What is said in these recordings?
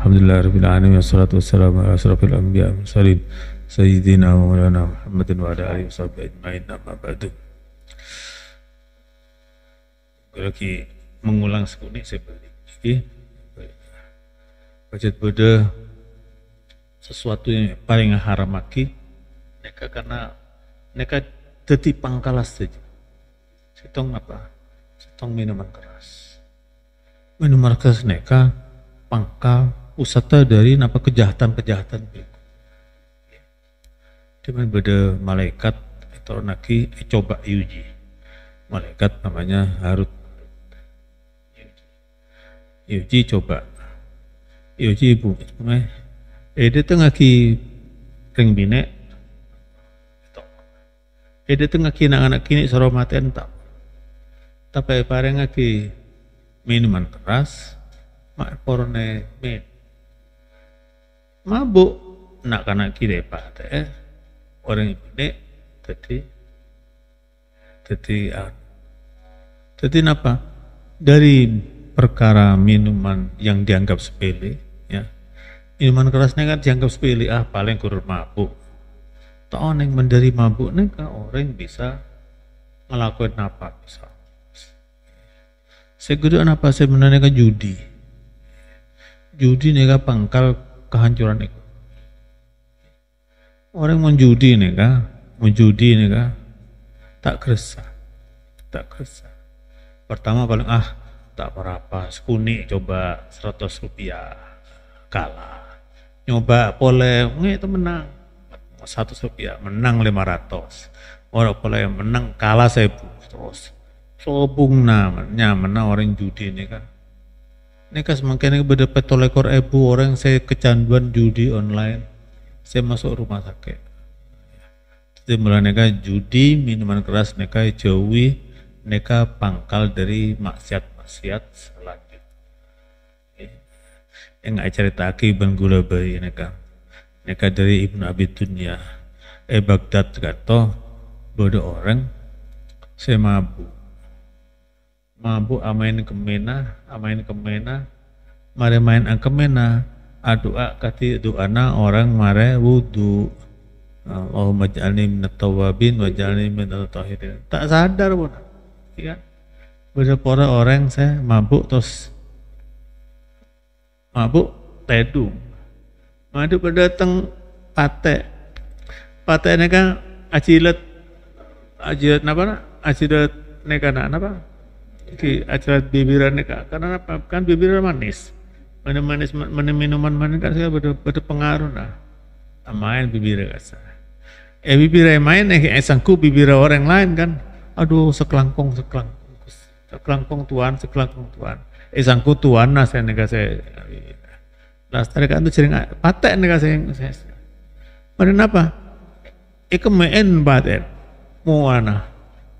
Alhamdulillahirabbil alamin wassalatu wassalamu ala asyrofil anbiya'i wal mursalin sayyidina wa maulana Muhammadin wa ala alihi washabbihi ajmain amma ba'du. Lagi mengulang sekuni seperti ini. Bajat beda sesuatu yang paling haram lagi neka karena neka dadi pangkalas saja. Setong apa? Setong minuman keras. Minuman keras neka pangkal usata dari napa kejahatan-kejahatan berikut. Cuman beda malaikat itu lagi coba uji. Malaikat namanya Harut. Uji coba. Uji ibu. Dia tuh lagi ring bine. Dia tuh lagi anak-anak kini soromaten tak. Tapi pareng lagi minuman keras. Mak porone min mabuk nak kanak kiri pak orang ini jadi apa dari perkara minuman yang dianggap sepele ya minuman kerasnya kan dianggap sepele paling kurang mabuk tak orang mendari mabuk nih kan orang bisa ngelakuin apa bisa segera apa sebenarnya kan judi nega pangkal kehancuran itu. Orang menjudi nega tak kerasa. Pertama paling tak berapa, sekuni coba 100 rupiah kalah. Nyoba boleh, itu menang 100 rupiah, menang 500. Orang boleh menang kalah 1000 terus. Sobung namanya menang orang judi nega. Neka semakin beda petolekor orang saya kecanduan judi online, saya masuk rumah sakit. Jadi mulai neka judi minuman keras neka jauhi, neka pangkal dari maksiat selanjutnya. Yang nggak cerita Ibn Gulabai neka dari Ibnu Abi Dunya, Baghdad kata bodoh orang, saya mabuk amain kemena mare main kemena adua kati doana orang mare wudu Allahumma ja'alni minat tawabin wa ja'alni minat tahirin tak sadar pun ya beberapa orang saya mabuk terus tedu madu datang pate ini kan ajilat napa ajilat nekana napa acara bibiran karena apa? Kan bibiran manis, minuman manis kan saya berpengaruh nah, main bibir kasar. Bibir main sangku bibir orang lain kan, aduh sekelangkong tuan. Sangku tuan nah saya nega saya, lastari kan tuh sering patek nega saya. Mana apa? Kemen patek, muana.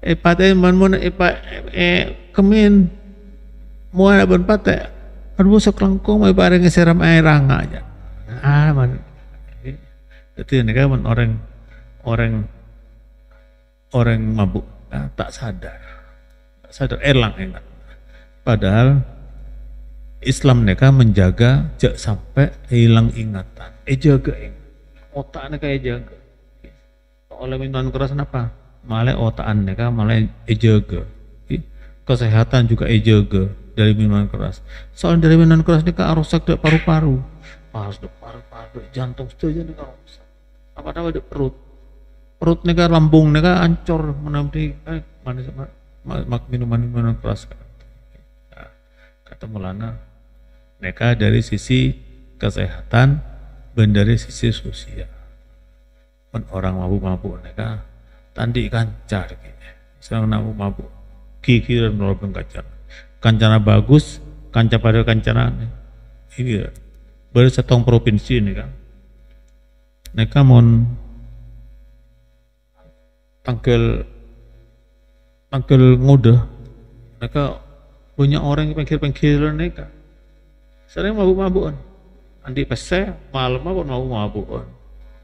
Patek man kemin muara bon pate aduh sekelangkong mai bareng seram air ranga aja man itu ini kan orang mabuk tak sadar elang ingat padahal Islam mereka menjaga jak sampai hilang ingatan jaga otak mereka jaga oleh minuman keras apa malah otak mereka malah jaga kesehatan juga jaga dari minuman keras. Soalnya dari minuman keras ini kan rusak dek paru-paru, jantung saja nih kan rusak. Apa di perut nih kan lambung nih kan ancur menampi manis minuman keras. Nah, kata Maulana, mereka dari sisi kesehatan dan dari sisi sosial. Orang mabuk mereka tandi kancar, sekarang mabuk. Kikiran melalui kancana bagus, kanca pada kancana ini baru setong provinsi ini kan. Mereka mau tanggal ngudah, mereka punya orang yang pengkir mereka. Sering mabuk-mabukan, andi pese malam mabuk-mabukan,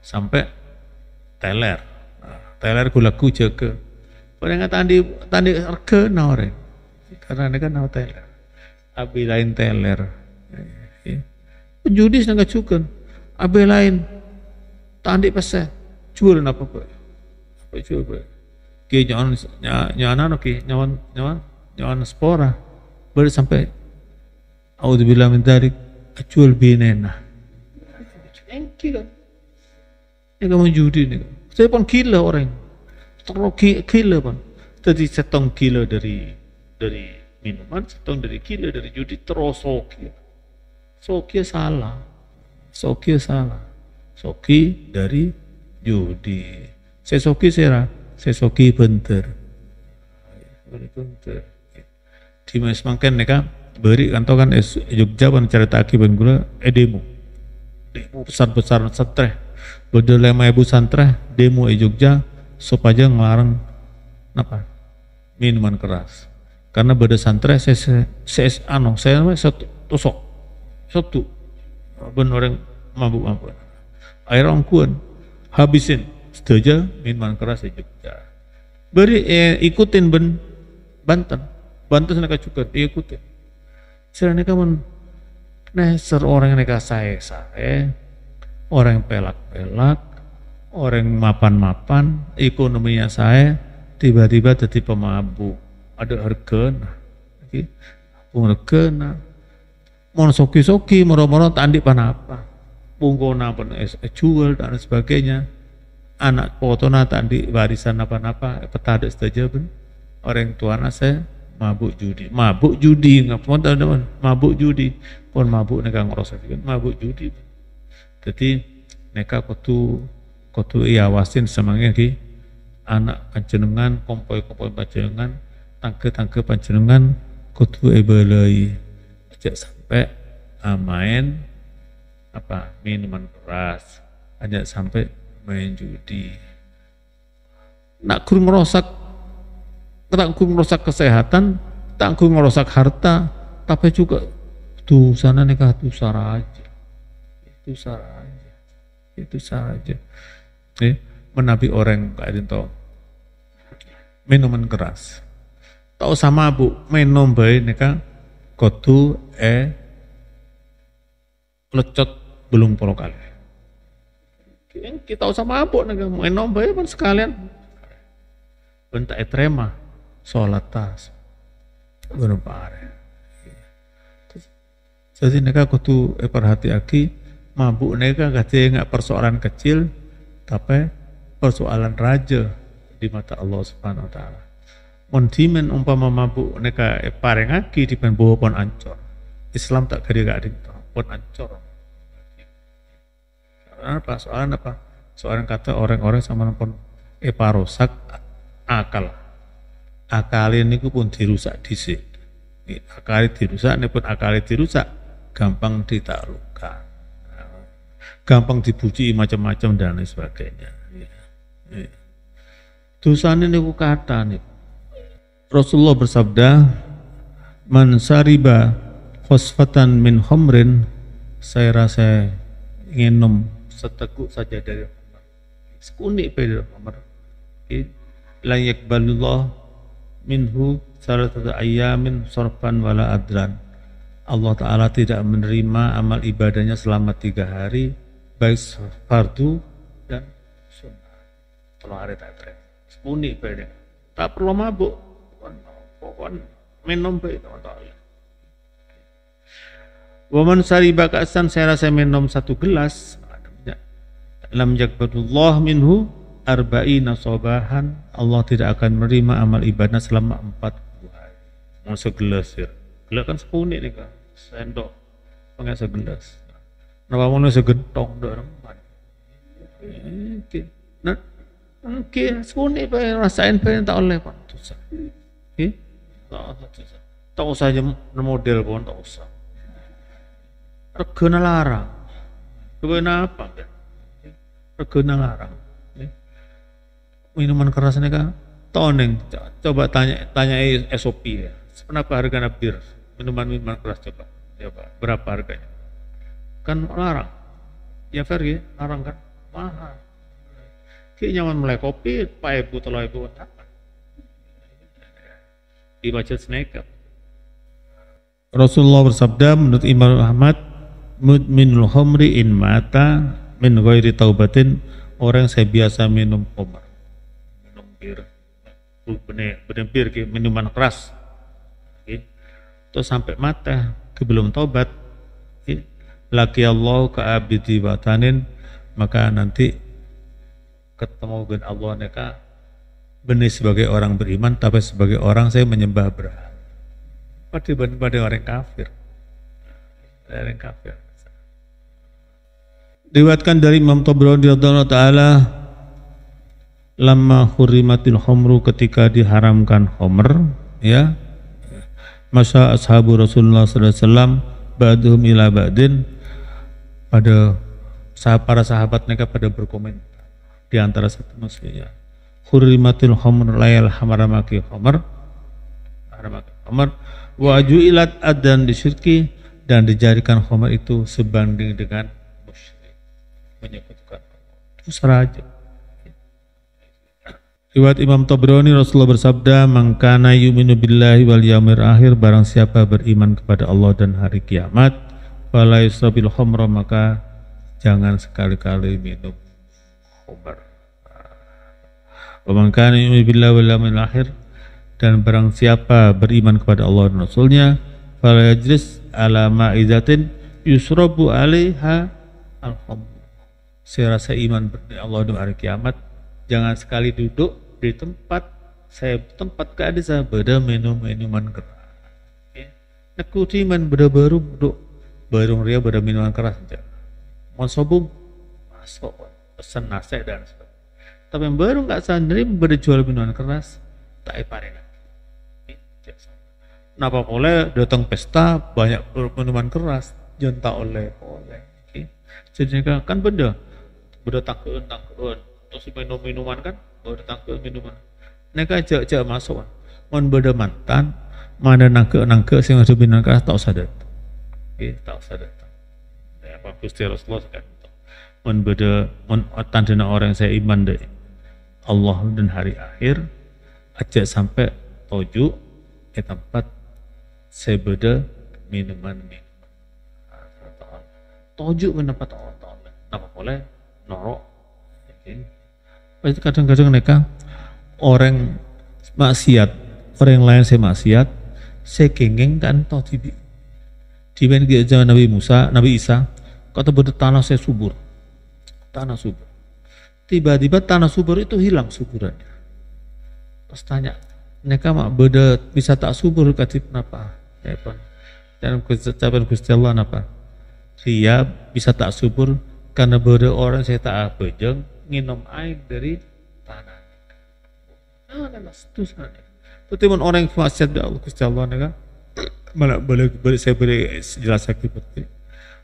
sampai teler gulaku jaga. Orang tandi harga orang, karena ini kan teler, abi lain teler, Penjudi senang juga. Abe lain, tandik pasal, jual apa apa? Apa jual apa? Ki nyawan ki nyawan spora, baru sampai. Auzubillah min dzalik, jual binena. Engki kan? Ini kamu judi nih. Saya pun gila orang, terlalu gila pun. Tadi setong gila dari minuman, setong dari gila dari judi, terus soki. Soki salah. Soki dari judi. Saya soki bentar. Di mas mangken neka beri kantokan Jogja pan cerita akibat gula demo besar stres. Beda 5.000 santri demo Jogja supaya ngelarang apa minuman keras karena beda santri saya satu ben orang mabuk air ongkuan habisin setuju minuman keras di Jogja beri ikutin Banten mereka juga ikutin selain mereka ser orang mereka saya orang pelak-pelak, orang mapan-mapan, ekonominya saya tiba-tiba jadi pemabuk. Ada harga, mau soki-soki, moro-moro tandi panapa, punggona pun jual dan sebagainya. Anak potona tandi warisan apa-apa, peta ada saja pun. Orang tuana saya mabuk judi, ngapun teman-teman, mabuk judi, pun mabuk negang ngerasa mabuk judi. Jadi mereka kudu iawasin semangnya ki anak panjenengan kompoi panjenengan tangke panjenengan kudu ebelai aja sampai main apa minuman keras aja sampai main judi nak kurang ngerosak kesehatan tak kurang ngerosak harta tapi juga tuh sana nikah tuh sarah aja itu saja menabi orang kayak itu minuman keras tak usah mabuk minum baik nika kudu lecot belum puluh kali kita usah mabuk nika minum baik pun sekalian bentak etrema sholat tas benar jadi nika kudu perhati-hati mabuk neka katanya nggak persoalan kecil tapi persoalan raja di mata Allah Subhanahu Wa Taala. Montimen umpama mabuk neka parengaki di bawa pon ancor. Islam tak gak pon ancor. Soalan apa? Soalan kata orang-orang sama pon parosak akal. Akalin niku pun dirusak dhisik. Akal dirusak pun akal dirusak gampang ditaklukkan. Gampang dipuji macam-macam dan lain sebagainya. Dosanya niku kata nih. Rasulullah bersabda, "Man sariba khosfatan min khamrin," saya rasa nginum seteguk saja dari khamr. Sekunik dari khamr. La yakbalullah minhu salatata ayyamin sarfan wala adlan. Allah Ta'ala tidak menerima amal ibadahnya selama 3 hari baik fardu dan sunnah. Kalau hari tak terima sepuni beda tak perlu mabuk pokoknya minum baik waman sariba ka'san saya rasa minum 1 gelas lam yakbadullah minhu arba'ina sobahan Allah tidak akan menerima amal ibadah selama 40 hari mau segelas ya gelas kan sepuni nih kan sendok pakai segelas napa mau segentong dorong nah mungkin sepuni pengen rasain pengen tak oleh pak susah tak usah aja model pun tak usah regana larang kenapa regana larang minuman keras ini kan toneng coba tanya SOP ya kenapa harga bir minuman keras coba berapa harganya kan larang ya fair ya larang kan mahal kayak nyaman mulai kopi 4.000 3.000 apa di budget snack Rasulullah bersabda menurut Imam Ahmad mudminul khamri in mata min ghairi taubatin, orang saya biasa minum khamr, minum bir, bener bir, minuman keras, terus sampai mata belum taubat, laki Allah ke abdi batanin, maka nanti ketemu dengan Allah neka benih sebagai orang beriman, tapi sebagai orang saya menyembah berhala. Pada orang kafir. Orang kafir. Diriwayatkan dari Imam Tabrani radhiyallahu taala, lamma hurimatil khamru, ketika diharamkan khamr, ya, masa ashabu Rasulullah sallallahu alaihi wasallam ba'duhum ila ba'din, pada para sahabat mereka pada berkomentar di antara satu maksudnya, hurimatil khamr layal haramaki khamr, haramaki khamr wa ju'ilat adan disyirki, dan dijadikan khamr itu sebanding dengan musyrik, menyekutukan itu seraja. Riwayat Imam Tabrani, Rasulullah bersabda, "Man kana yu'minu billahi wal yaumil akhir," barang siapa beriman kepada Allah dan hari kiamat, fala yusrabil khamra, maka jangan sekali-kali minum khamr. Wa man kana yu'minu billahi wal yaumil akhir, dan barang siapa beriman kepada Allah dan Rasulnya, fala yajlis ala ma'izatin yusrabu 'alaiha al-khamr. Saya rasa iman kepada Allah dan hari kiamat, jangan sekali duduk di tempat keadaan saya beda minum minuman keras. Nakuti man beda baru duduk barung ria beda minuman keras saja. Mau sobung masuk pesan nasi dan sebagainya. Tapi yang baru nggak sendiri beda jual minuman keras tak iparin. Kenapa boleh datang pesta banyak minuman keras jangan tak oleh. Jadi kan beda takun terus minum minuman kan baru takut minuman. Mereka ajak masuk. Mon beda mantan, mana nangke sing ada minuman keras tak usah datang. Tak usah datang. Ya Pak Gusti Rasulullah kan. Mon beda tandana orang saya iman deh Allah dan hari akhir, ajak sampai toju ke tempat saya beda minuman. Toju mendapat Allah. Apa boleh norok. Kadang-kadang mereka orang maksiat, orang yang lain saya maksiat, saya kengeng kan toh tibi. Tiba di zaman Nabi Isa, kata beda tanah saya subur, tanah subur. Tiba-tiba tanah subur itu hilang suburannya. Terus tanya, mereka mak beda bisa tak subur, kata kenapa? Dan ucapan Gusti Allah apa? Dia bisa tak subur karena beda orang saya tak bejeng minum air dari tanah. Itu sana. Itu teman orang yang maksiat Allah Gusti Allah kan. Malah boleh saya beri jelas seperti.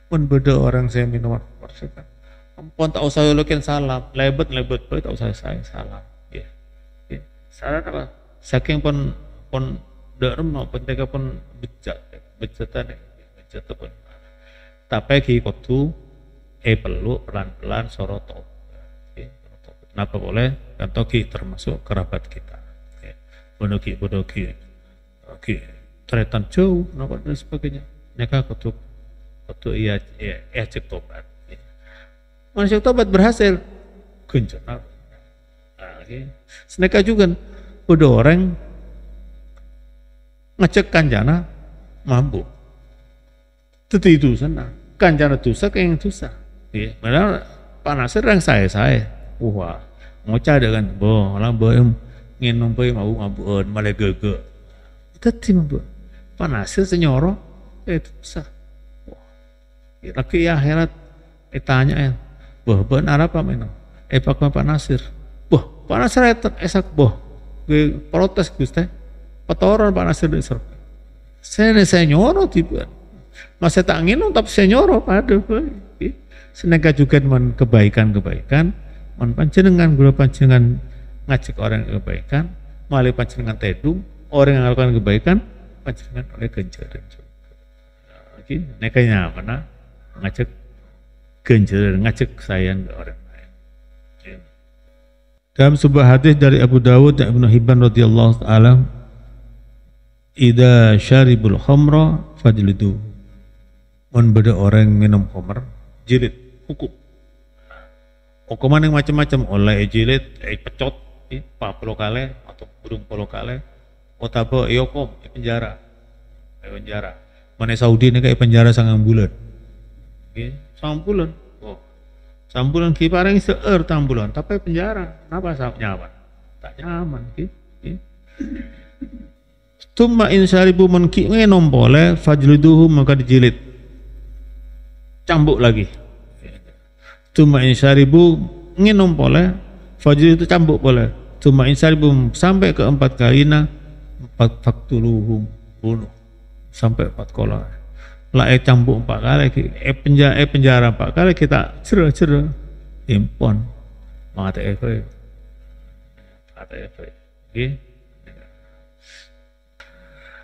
Mun beda orang saya minum air kan. Ampun tak usah lokin salam, lebet boleh tak usah saya salam. Ya. Saran apa? Saking pun derem pun tega pun bejatan pun. Tapi ki kudu perlu pelan-pelan soroto. Kenapa boleh? Kan toki termasuk kerabat kita. Bodoki, tretan jauh, kenapa dan sebagainya. Mereka kutuk iya cek tobat. Manusia tobat berhasil, kunjung. Seneka juga, bodoh orang ngecek kanjana mampu. Itu sana, kanjana dosa kayak yang dosa. Padahal panasnya yang saya. Wah, ngocah dengan orang nginum mau ngabuan malah gege. Tadi mampu panasnya senyoro itu sah. Laki akhirat tanya ya, benar apa minum? Pak Nasir, Pak Nasir esak gue protes Gusti, petoran Pak Nasir di serp. Saya nyoro tiba, masih tak nginum tapi saya nyoro pada. Seneka juga dengan kebaikan, man panjenengan gula panjenengan ngajak orang yang kebaikan, malah panjenengan tedung orang yang melakukan kebaikan, panjenengan oleh genjaran juga. Nekanya mana ngajak genjaran, ngajak sayang ke orang lain. Dalam sebuah hadis dari Abu Dawud dan Ibnu Hibban radhiyallahu taala, "Idza syaribul khamra fajlidu." mun beda orang minum khamr jilid hukum. Hukuman yang macam-macam, oleh jilid, pecot, 40 kali atau burung 10 kali, otabo yokom penjara, penjara. Mana Saudi ini kayak penjara 9 bulan, 9 bulan, oh, 9 bulan kiparang seer 6 bulan, tapi penjara, kenapa nyaman? Tak nyaman, Tumma insaribu menki nombole fajliduhu maka dijilid, cambuk lagi. Tumma insaribu nombole fajlid itu cambuk boleh. Tumma insaribu sampai ke 4 kalinya 4 faktuluhum bunuh sampai 4 kola. Lah cambuk 4 kali, penjara 4 kali kita cerah impon mata efek.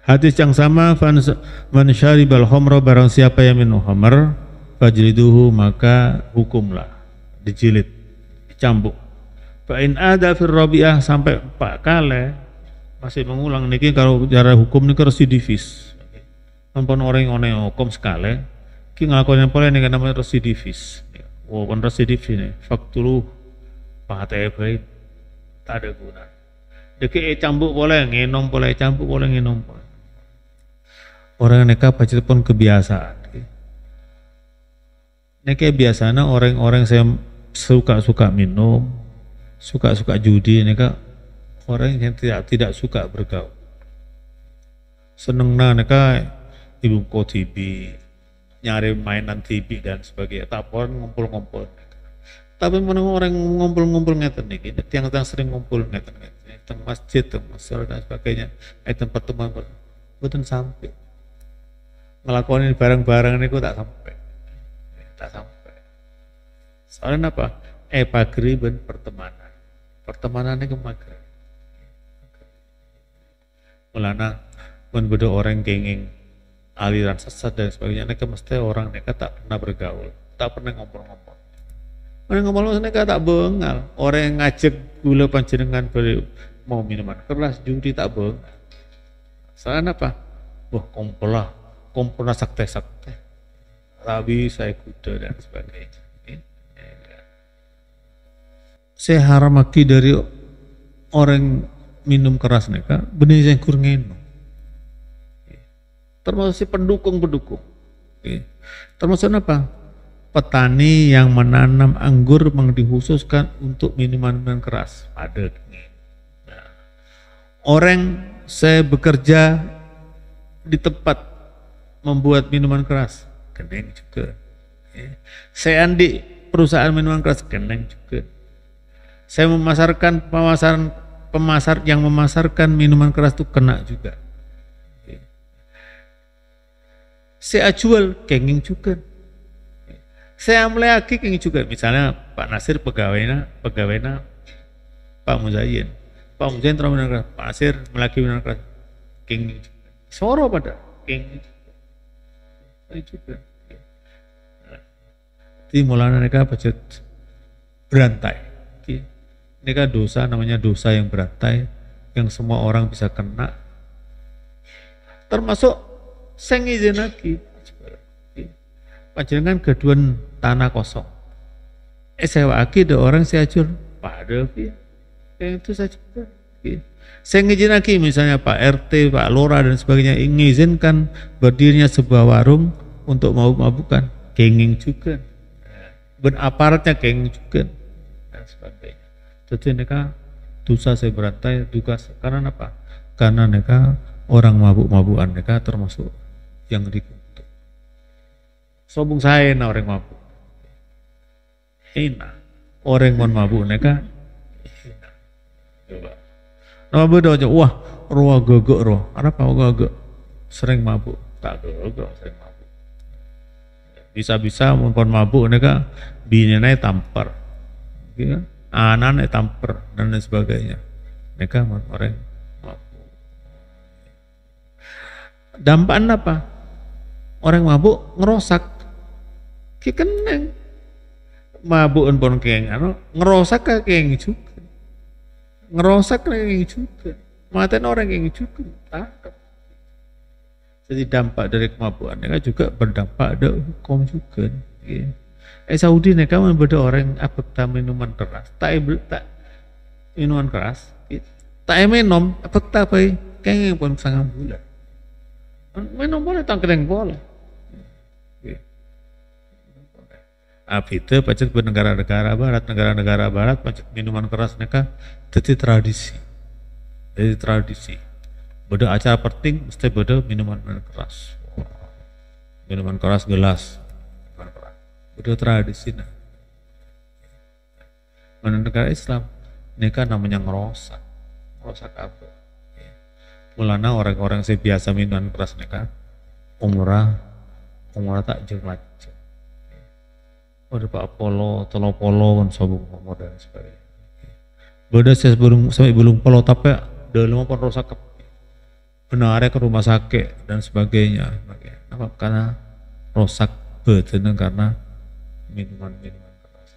Hadis yang sama, man syaribal khamra, barang siapa yang minum khamr fajliduhu maka hukumlah dijilid, dicambuk. Fa in ada fir rabi'ah sampai 4 kali masih mengulang niki kalau cara hukum niki residivis. Ampun orang hukum sekali ki ngelakuin pola niki namanya residivis. Oh, kon residivis ini faktulu pakai baik tak ada guna. Deki cambuk boleh, ngenom boleh, cambuk boleh, ngenom boleh. Orang neka pasti pun kebiasaan. Neka biasanya orang-orang saya suka minum, suka judi, neka orang yang tidak suka bergaul. Seneng neka ibu ko TV, nyari mainan TV dan sebagainya. Tak orang ngumpul-ngumpul. Tapi menang orang ngumpul-ngumpul ngeten nih, tiang-tiang sering ngumpul ngeten, teng masjid, teng masjid dan sebagainya, tempat pertemuan, betul sampai ngelakuin barang-barang ini tak sampai. Soalnya apa? Pagriben pertemanan ini kemagrib. Mulana pun beda orang kenging aliran sesat dan sebagainya, mereka mesti orang mereka tak pernah bergaul, tak pernah ngobrol-ngobrol. Orang ngomong mereka tak bengal, orang yang ngajak gula panjenengan mau minuman keras judi tak bengal. Soalnya apa? Wah kumpul sakte rabi saya kuda dan sebagainya. Saya haramaki dari orang minum keras mereka benih yang kurngeno, termasuk si pendukung, termasuk apa? Petani yang menanam anggur memang dikhususkan untuk minuman keras. Ada orang saya bekerja di tempat membuat minuman keras, keneng juga. Saya di perusahaan minuman keras, keneng juga. Saya memasarkan pemasar yang memasarkan minuman keras itu kena juga. Saya jual, kenging juga. Saya melihat kenging juga. Misalnya Pak Nasir pegawainya Pak Muzayin terus minuman keras, Pak Nasir melaki minuman keras, kenging juga. Soro pada kenging juga. Jadi mulanya mereka budget berantai. Ini kan dosa, namanya dosa yang berantai, yang semua orang bisa kena. Termasuk sing izin lagi. Panjenengan keduan tanah kosong. Sewa lagi ada orang seajur, pada yang itu saja. Saya ngizin lagi misalnya Pak RT, Pak Lora dan sebagainya mengizinkan berdirinya sebuah warung untuk mabuk-mabukan, kenging juga. Ben aparatnya kenging juga dan sebagainya. Jadi mereka dosa saya berantai tugas karena apa? Karena mereka orang mabuk-mabukan, mereka termasuk yang dikutuk. Sombong saya orang mabuk, hina. Orang yang mabuk mereka hina. Coba. Nama beda aja, wah roh gogok roh. Apa gogok? Sering mabuk, tak gogok sering mabuk. Bisa-bisa mumpun mabuk mereka bininya tampar. Gitu kan? Anak tamper dan lain sebagainya. Mereka orang mabuk. Dampaknya apa? Orang mabuk ngerosak. Ki keneng. Mabuk pun keng ngerosak ke keng juga. Ngerosak ke keng juga. Maten orang keng juga. Tangkap. Jadi dampak dari kemabuan mereka juga berdampak ada hukum juga. Ya. Saudi mereka membeda orang abekta minuman keras, tak minuman keras, tak minum abekta baik kayak pun sangat bulan. Minum boleh tak kering boleh. Abite pacet ke negara-negara barat pacet minuman keras mereka jadi tradisi. Jadi tradisi. Beda acara penting mesti beda minuman keras. Minuman keras gelas. Beda tradisi nah. Mana negara Islam mereka namanya ngerosak apa? Mulana orang-orang yang biasa minuman keras mereka umrah tak jelas. Ada Pak Polo, Tolo Polo kan sabung umur dan sebagainya. Beda saya sampai belum polo tapi dalam apa rosak benar ke rumah sakit dan sebagainya. Kenapa? Karena rosak betul karena minuman keras.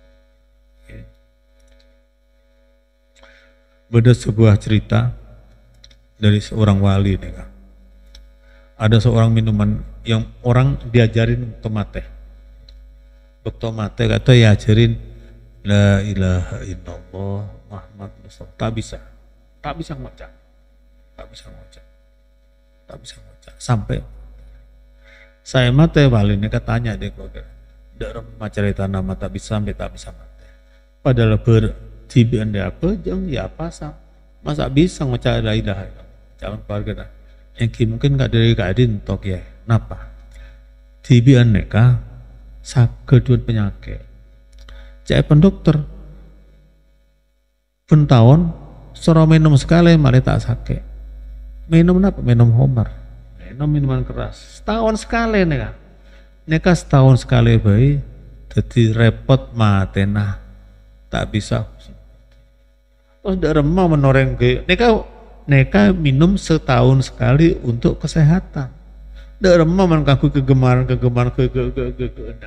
Beda sebuah cerita dari seorang wali nih kan. Ada seorang minuman yang orang diajarin tomateh. Tomateh kata ya ajarin la ilaha illallah Muhammad Rasulullah. Tak bisa ngocak. Sampai saya mati wali ini katanya deh kok dalam cerita nama tak bisa mati. Padahal bertibian dia apa jam ya apa masa bisa ngocak la ilaha illallah. Jangan keluarga yang mungkin nggak dari keadaan tok ya. Napa? Tibian mereka sakit penyakit. Cek pendokter pentahun suruh minum sekali malah tak sakit. Minum apa? Minum homer. Minum minuman keras. Setahun sekali nih kan. Neka setahun sekali bayi. Jadi repot matena. Tak bisa. Terus udah remah menoreng ke. Neka minum setahun sekali untuk kesehatan. Udah remah mengganggu kegemaran dan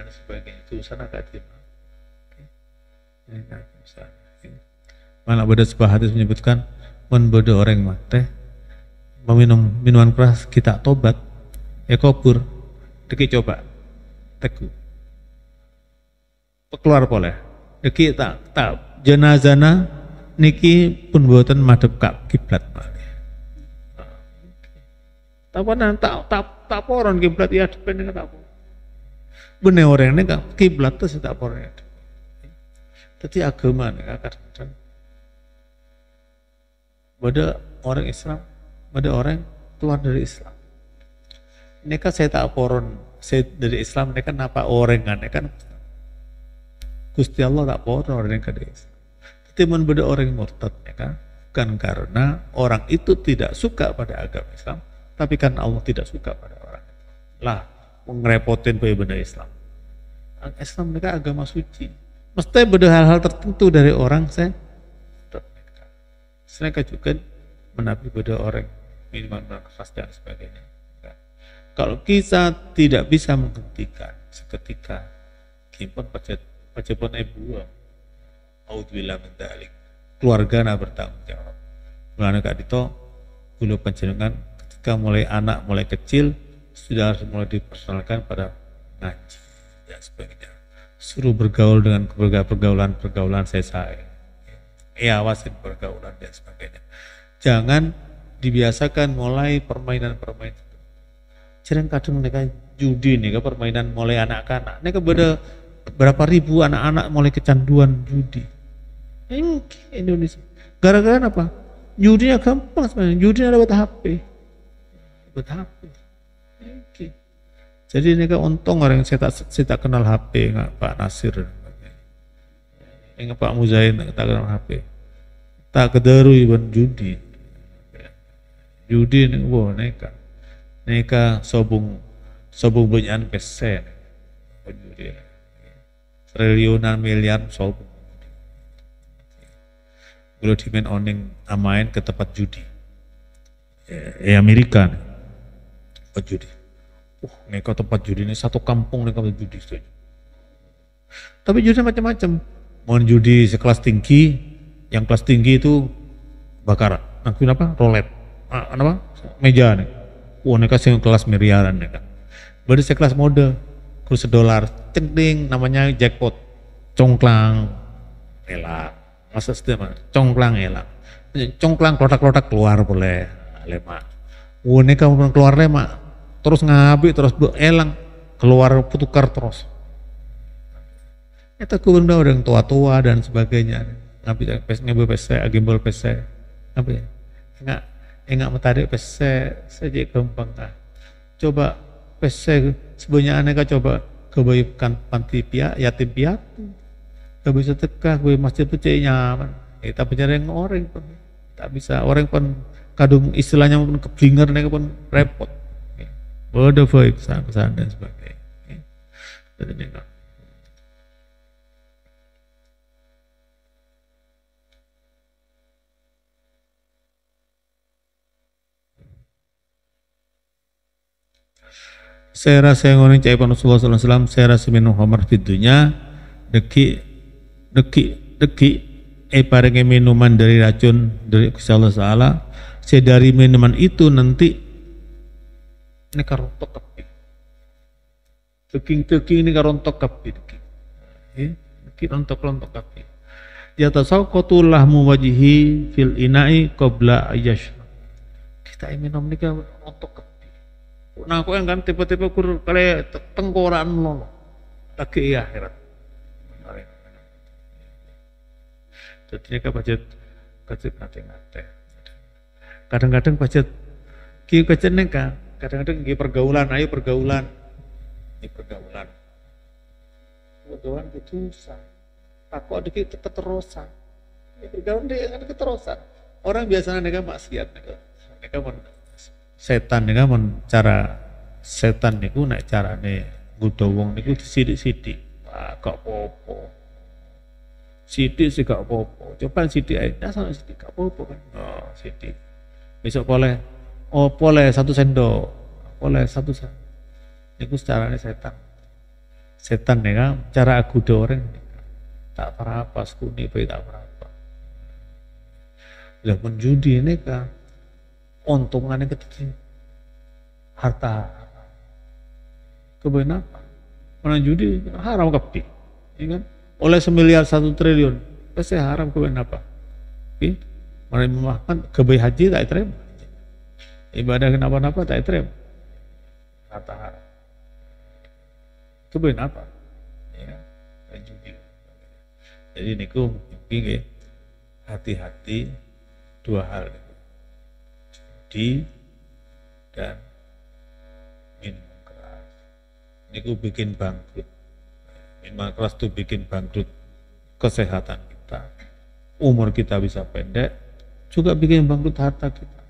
sebagainya. Itu sana kadim. Malah pada sebuah hadis menyebutkan membeda orang mati meminum minuman keras kita tobat kubur deki coba teguh keluar boleh deki tak jenazana niki pun buatan madhep kiblat tak poron kiblat ya depan tak bener orang ini kan kiblat itu tak poron ya tapi agama nih kadang-kadang pada orang Islam, pada orang keluar dari Islam. Ini kan saya tak poron, saya dari Islam, ini kan apa orang kan? Gusti Allah tak poron orang yang dari Islam. Tapi beda orang murtad, ya kan? Bukan karena orang itu tidak suka pada agama Islam, tapi karena Allah tidak suka pada orang. Lah, mengerepotin benda Islam. Islam mereka agama suci. Mesti beda hal-hal tertentu dari orang saya. Mereka juga menabi pada orang minuman keras dan sebagainya. Kalau kita tidak bisa menghentikan seketika, kimpun pun ibu, audzubillah min dzalik. Keluarga na bertanggung jawab. Mulane kak dito, bulu panjenengan ketika mulai kecil sudah harus mulai dipersonalkan pada ngaji dan sebagainya. Suruh bergaul dengan pergaulan saya. Awasin pergaulan dan sebagainya. Jangan dibiasakan mulai permainan-permainan. Jarang kadang mereka judi nih, permainan mulai anak-anak. Mereka berapa ribu anak-anak mulai kecanduan judi. Ini Indonesia. Gara-gara apa? Judinya gampang sebenarnya. Judinya dapat HP. Jadi mereka untung orang yang saya tak kenal HP, nggak Pak Nasir. Yang Pak Muzain tak kenal HP. Tak kederu iban judi nih wah neka sobung banyak pesen judi triliunan miliar sobung kalau dimain oning amain ke tempat judi Amerika tempat judi neka tempat judi ini satu kampung neka tempat judi saja. Tapi judi macam-macam mau judi sekelas tinggi. Yang kelas tinggi itu bakaran. Nah, kenapa? Roulette. Meja nih. Wah, neka sing kelas miliaran neka. Baru sekelas mode, kurs $1, cending namanya jackpot, congklang, elak, masa setiap congklang elak, congklang klotak-klotak keluar boleh, lemak. Wah, neka keluar lemak, terus ngabi terus elang, keluar putukar terus. Itu kubenda orang tua-tua dan sebagainya, ngabi PC, gimbal PC, ngabi, enggak mentarik PC, saja gampang kan. Coba PC sebenarnya aneka coba kebaikan panti yatim piatu, gak bisa tekah, gue masjid pecah nyaman. Kita bicara yang orang pun tak bisa, orang pun kadung istilahnya pun keblinger, mereka pun repot. Bodoh baik, pesan dan sebagainya. Jadi enggak. Saya rasa yang orang cai Rasulullah SAW, saya rasa minum khamar fitunya, deki paringi minuman dari racun dari Gusti Allah Taala. Dari minuman itu nanti ini karontok kapi, teking ini karontok kapi, teking rontok kapi. Di atas sauqatul lahmu wajihi fil inai qabla ayash. Kita minum ini kan rontok kapi. Nah, aku yang kan tipe-tipe kur kali tengkoran lono, lagi iya akhirat. Jadi ini budget ngate. Kadang-kadang budget ki budget neka, kadang-kadang ki pergaulan, ayo pergaulan, ini pergaulan itu susah. Aku ada keterusan, ini pergaulan dia kan keterusan. Orang biasanya neka maksiat, neka setan nih kan cara setan niku nek carane nggodha wong niku sithik-sithik. Gak apa-apa. Sithik sih gak apa-apa. Coba sithik ae, dasar sithik gak apa-apa kan. Oh, sithik. Besok boleh satu sendok. Boleh satu sendok. Niku carane setan. Setan nih kan cara nggodha orang tak apa-apa, sekuni bae tak apa-apa. Lah menjudi ini kan untungannya kecil, harta kebenaran apa? Mana judi haram kapi, ya kan? Oleh 1 triliun, pasti haram kebenaran apa? Mana memakan kebaik haji tak terima, ibadah kenapa-napa tak terima, harta haram, kebenaran apa? Ya, judi. Jadi niku mungkin hati-hati dua hal. Dan minuman keras. Ini bikin bangkrut. Minuman keras itu bikin bangkrut kesehatan kita. Umur kita bisa pendek, juga bikin bangkrut harta kita.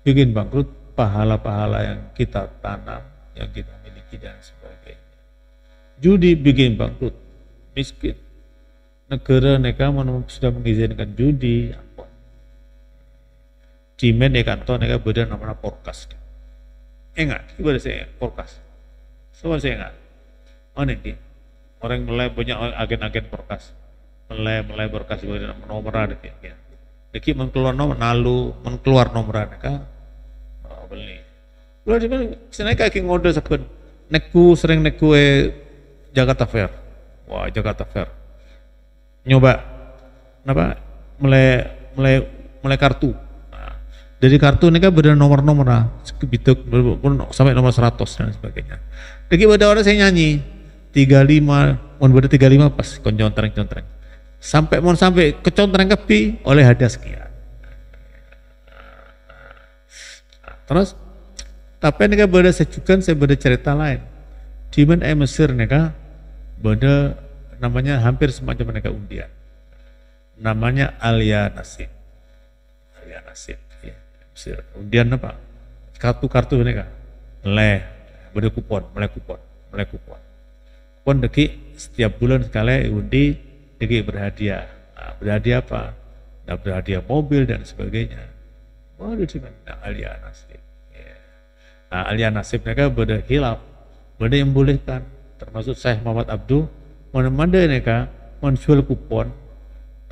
Bikin bangkrut pahala-pahala yang kita tanam, yang kita miliki dan sebagainya. Judi bikin bangkrut, miskin. Negara sudah mengizinkan judi. Cimen ya kantor nega beda namanya porkas. Enggak, ibadah saya porkas. Semua saya enggak. Mana ini? Orang mulai punya agen-agen porkas. Mulai porkas ibadah nomor ada ya. Deki mengkeluar nomor nalu, mengkeluar nomor nega. Oh, beli. Lalu di mana? Sini kaki ngode saben. Sering neku Jakarta Fair. Wah, Jakarta Fair. Nyoba apa? Mulai kartu. Dari kartu ini kan beda nomor-nomor lah, segitu sampai nomor 100 dan sebagainya. Jadi pada orang saya nyanyi 35, mau beda 35 pas koncontreng. Sampai kecontreng kepi oleh hadiah sekian. Terus, tapi ini kan beda sejukan, saya beda cerita lain. Di mana Mesir ini kan beda namanya hampir semacam mereka undian. Namanya Alia Nasib. Undian apa? Kartu ini kan, mulai kupon. Kupon deki setiap bulan sekali undi deki berhadiah. Nah, berhadiah apa? Nah, berhadiah mobil dan sebagainya. Oh, itu kan Alia Nasib. Nah, Alia Nasib mereka beda hilaf, beda yang bolehkan. Termasuk Syekh Muhammad Abduh, mana mereka menjual kupon,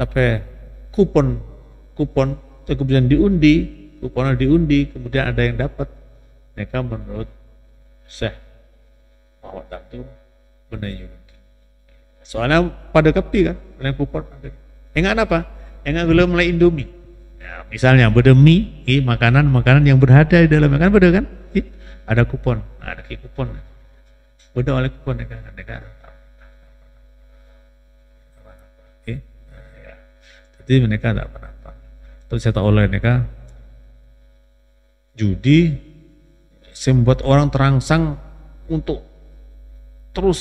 tapi kupon cukup bisa diundi. Kuponnya diundi, kemudian ada yang dapat Neka menurut Syekh Muhammad Tamtu benayu. Soalnya pada kepi kan, pada kupon. Enggak apa? Enggak gula mulai Indomie. Ya, misalnya beda mie, makanan yang berada di dalam makan beda kan? Ada kupon, ada kupon. Beda oleh kupon neka. Ya. Jadi mereka tak pernah. Terus saya tahu oleh mereka judi membuat orang terangsang untuk terus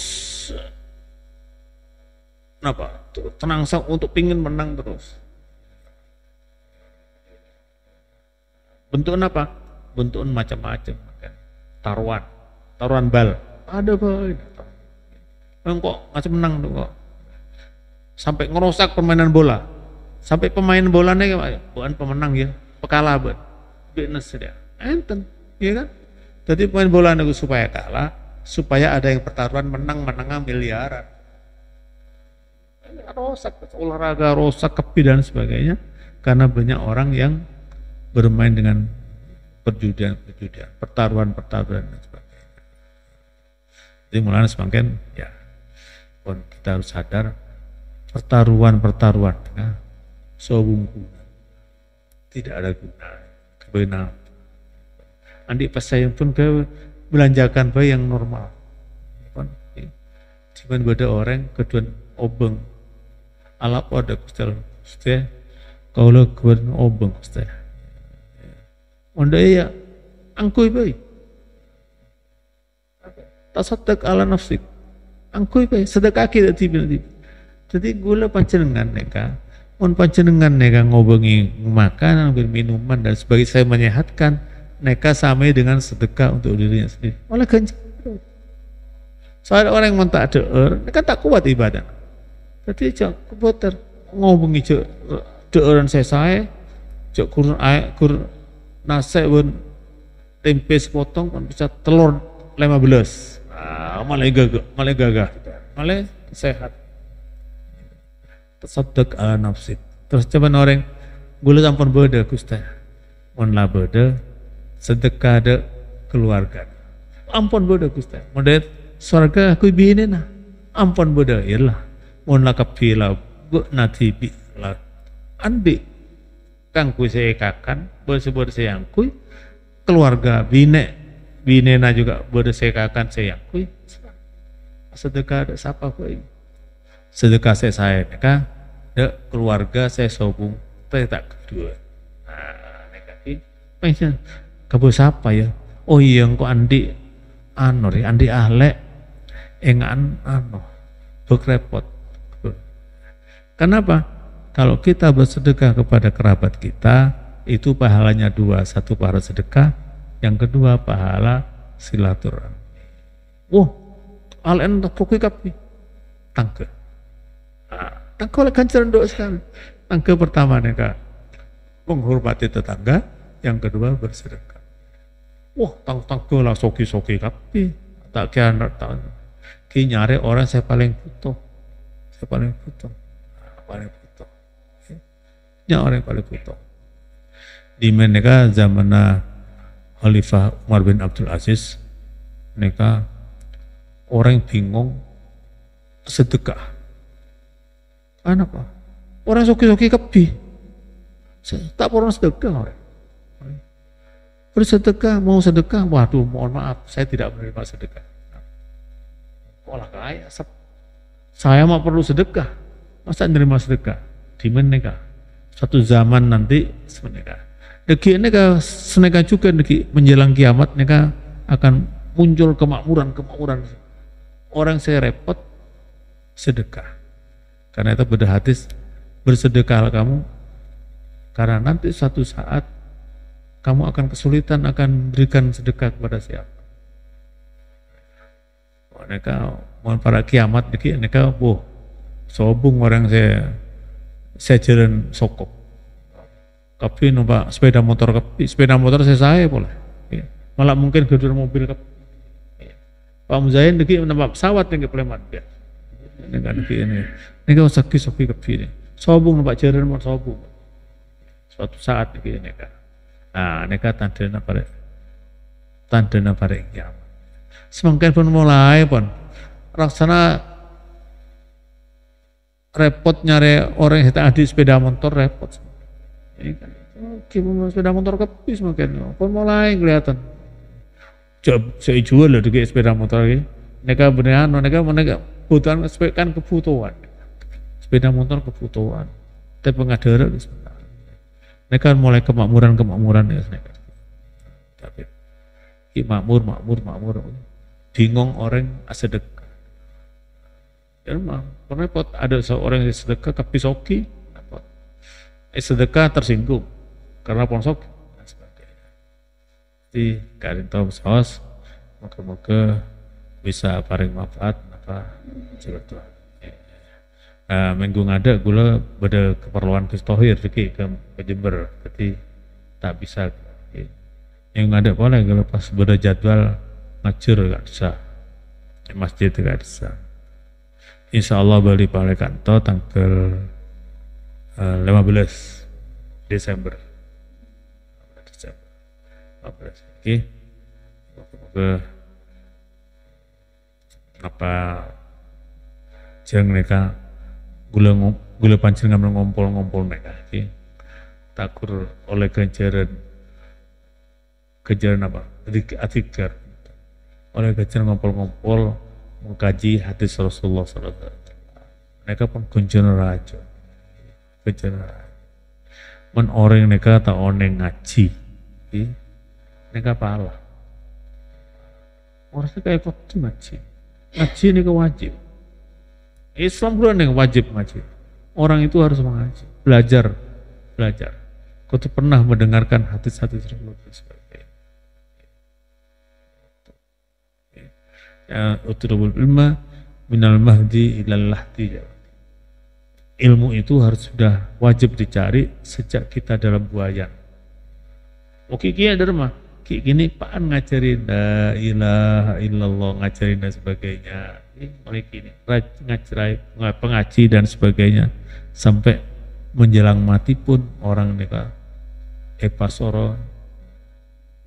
terangsang untuk pingin menang terus. Bentuknya apa? Bentuknya macam-macam. Taruhan bal. Ada boy. Kok ngasih menang tuh kok. Sampai ngerusak permainan bola. Sampai pemain bolanya bukan pemenang ya, pekalah buat. Fitness dia. Enten, ya kan? Jadi pemain bola itu supaya kalah, supaya ada yang pertaruhan menang miliaran. Rusak olahraga, rusak kepi dan sebagainya karena banyak orang yang bermain dengan perjudian, pertaruhan dan sebagainya. Jadi mulanya semakin ya, pun kita harus sadar pertaruhan ya, sobungku tidak ada guna, kebenar. Andi pas saya pun ke belanjakan bayi yang normal, cuman beda orang kedua obeng, alap ada kustel, kalau kedua obeng kustel. Onda ya, angkui bayi, tasadak ala nafsik, angkui bayi, sedekah kita tiba. Jadi gula pancenengan neka, pancenengan neka ngobengi makanan, minuman dan sebagainya, saya menyehatkan neka sama dengan sedekah untuk dirinya sendiri. Oleh ganjar. Soalnya orang yang tak deer, neka tak kuat ibadah. Jadi cak kuboter ngobengi cak deeran saya, cak kur nasi pun tempe sepotong kan bisa telur 15. Malah gagah, malah sehat. Tasaddaq ala nafsik. Terus coba orang gula ampun beda Gusti. Mun la beda sedekah ada keluarga. Ampun beda Gusti. Mun surga aku binena. Ampun beda iyalah. Mun la kapila bu natibi la andi kang ku sekakan bersebut sayang ku keluarga binena juga beda sekakan sayang ku. Sedekah ada siapa ku? Sedekah saya neka dek keluarga saya sobung tak kedua. Nah, negatif. Pengen kebo siapa ya? Oh iya engko Andi Andi ahlek engan bekrepot. Kenapa? Kalau kita bersedekah kepada kerabat kita itu pahalanya dua, satu pahala sedekah, yang kedua pahala silaturahmi. Alen tak pokok kapi tangke. Tangke oleh kancaran doa sekali. Tangke pertama neka menghormati tetangga, yang kedua bersedekah. Tangke lah soki kapi. Tak kira tak nyari orang saya paling butuh. Ya orang yang paling butuh. Di mana zaman Khalifah Umar bin Abdul Aziz, mereka orang bingung sedekah. Kenapa? Orang soki kepi. Tak pernah sedekah orang. Bersedekah, mau sedekah, waduh mohon maaf, saya tidak menerima sedekah. Olah kaya, saya mau perlu sedekah, masa menerima sedekah? Di mana? Satu zaman nanti sebenarnya. Deki neka seneka juga deki menjelang kiamat neka akan muncul kemakmuran. Orang saya repot sedekah. Karena itu beda hadis bersedekahlah kamu karena nanti suatu saat kamu akan kesulitan akan berikan sedekah kepada siapa. Mereka mohon para kiamat mereka sobung orang saya jalan sokok. Tapi numpak sepeda motor saya boleh. Malah mungkin gedor mobil kepi. Pak Muzain deki numpak pesawat yang keplemat ya. Ini kau sepi kepi. Sobung numpak jalan motor sobung. Suatu saat deki neka. Nah, neka tanda apa? tandana bareng kiamat. Semangkin pun mulai pun raksana repot nyari orang yang ada sepeda motor repot. Gimana sepeda motor kepis makin, pun mulai kelihatan. Saya jual loh di sepeda motor ini. Mereka beneran, mereka kebutuhan kan kebutuhan. Sepeda motor kebutuhan. Tapi pengadara mereka mulai kemakmuran ya mereka. Tapi makmur. Bingung orang sedekah. Ya memang repot. Ada seorang yang sedekah kepisoki, repot. Sedekah tersinggung karena ponsok dan sebagainya. Jadi karin tahu saus, moga-moga bisa paling manfaat apa sebetulnya. Minggu ngada gula pada keperluan Kristohir ke Jember, jadi tak bisa. Yang ngada boleh kalau pas pada jadwal ngajur gak bisa, masjid gak bisa. Insya Allah balik balik kantor tanggal 15 Desember. 15. Oke. Apa jeng mereka gula pancing ngambil ngompol mereka. Oke. Takur oleh kejaran apa? Atikar. Oleh kejaran ngompol mengkaji hadis Rasulullah SAW. Mereka pun kunjung raja. Men orang mereka tak oneng ngaji. Mereka pala. Orangnya kayak waktu ngaji. Ngaji ini wajib. Islam bukan yang wajib ngaji. Orang itu harus mengaji. Belajar. Kau tuh pernah mendengarkan hadis-hadis Rasulullah SAW. Utrubul ilma minal mahdi ilal lahdi. Ilmu itu harus sudah wajib dicari sejak kita dalam buayan. Oke, kia derma, gini paan ngajarin la ilaha illallah, ngajarin dan sebagainya. Ini mulai gini, pengaji dan sebagainya sampai menjelang mati pun orang nikah pasoro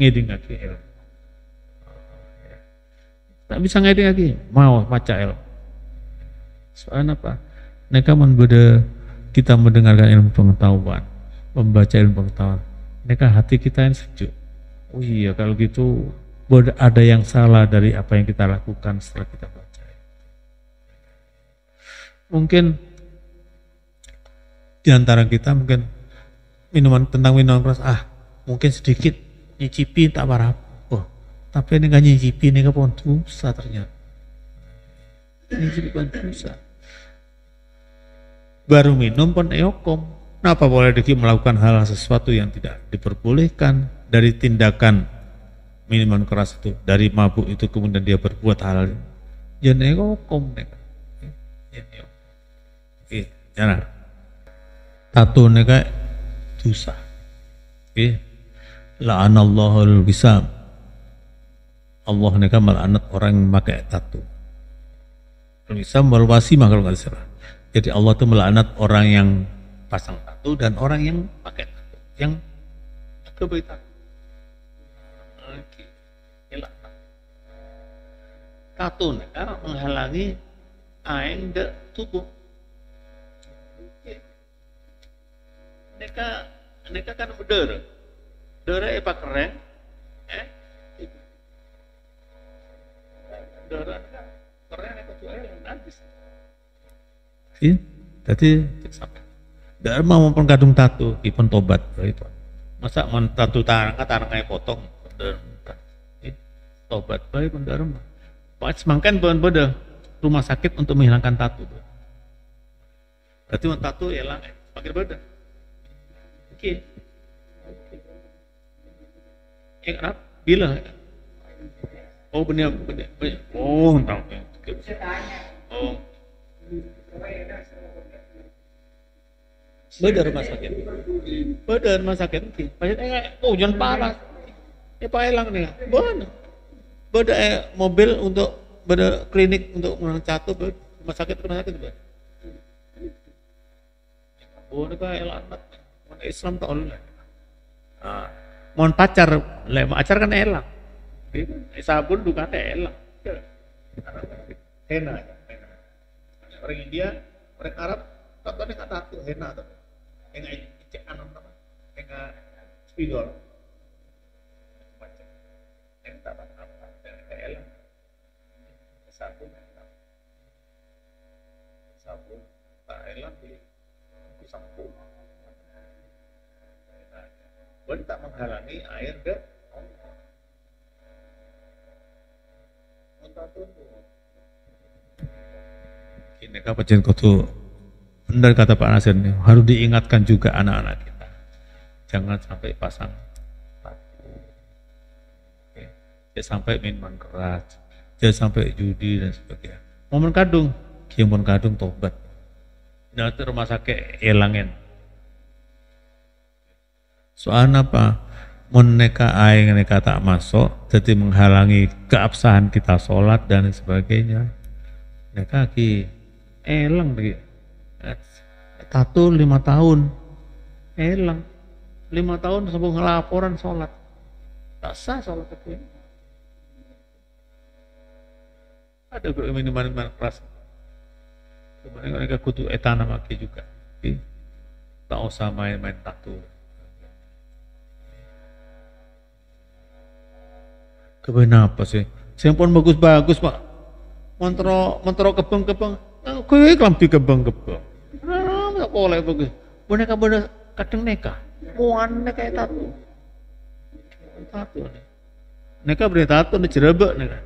ngiding lagi ilmu. Tak bisa ngeding lagi, mau baca ilmu. Soalnya apa? Mereka kita mendengarkan ilmu pengetahuan, membaca ilmu pengetahuan. Mereka hati kita yang sejuk. Oh iya, kalau gitu ada yang salah dari apa yang kita lakukan setelah kita baca. Mungkin di antara kita mungkin minuman keras, mungkin sedikit nyicipi tak apa. Tapi ini gak nyicipi, ini pun dosa ternyata. Nyicipi pun dosa. Baru minum pun eokom. Kenapa boleh melakukan hal sesuatu yang tidak diperbolehkan dari tindakan minuman keras itu, dari mabuk itu kemudian dia berbuat hal jangan eokom. Jangan. Tato neka dosa. La'anallahul wisam. Allah neka melaknat orang yang memakai tato. Bisa wasimah kalau nggak salah. Jadi Allah itu melaknat orang yang pasang tato dan orang yang pakai tato, yang kebetulan tato neka menghalangi aing de tubuh. Neka kan berdera apa keren, darah keren itu jual yang najis. Iya, jadi darah mau kadung tato, ipun tobat itu. Masa mau tato tarangnya potong, tobat baik pun darah. Pas semangkan beda rumah sakit untuk menghilangkan tato. Berarti mau tato hilang, pakai beda. Oke. Kenapa? Bila? Oh benar. Oh tahu. Oh. Beda rumah sakit. Pasien jangan parah. Pak elang nih. Beda mobil untuk beda klinik untuk mencatat rumah sakit beda. Oh ini kayak elang. Islam tak oleh. Mohon pacar kan elang. Sabun bukan elang. Henna. Orang India, orang Arab, contohnya nggak tato henna tuh. Enggak cek anom apa? Enggak spidol. Macam. Yang tak apa? Elang. Sabun. Sabun. Tak elang di sampul. Pun tak menghalangi air ke ini kapan kudu benar kata Pak Nasir nih, harus diingatkan juga anak-anak kita jangan sampai pasang tato, jangan sampai minuman keras, jangan sampai judi dan sebagainya. Momen kadung tobat nanti rumah sakit elangin soalnya apa? Meneka aing neka tak masuk, jadi menghalangi keabsahan kita sholat dan sebagainya. Neka ki elang lagi, tato 5 tahun, elang 5 tahun sebelum ngelaporan sholat, tak sah sholat itu. Ada minuman keras, kemudian mereka kudu etana maki juga, tak usah main-main tato. Kenapa sih? Sampun bagus-bagus Pak. Montro kebeng-kebeng. Kowe klambi kebeng-kebeng. Tak boleh bagus. Boneka kadang neka. Muan neka tato. Tato. Neka beri tato ni jerebek neka.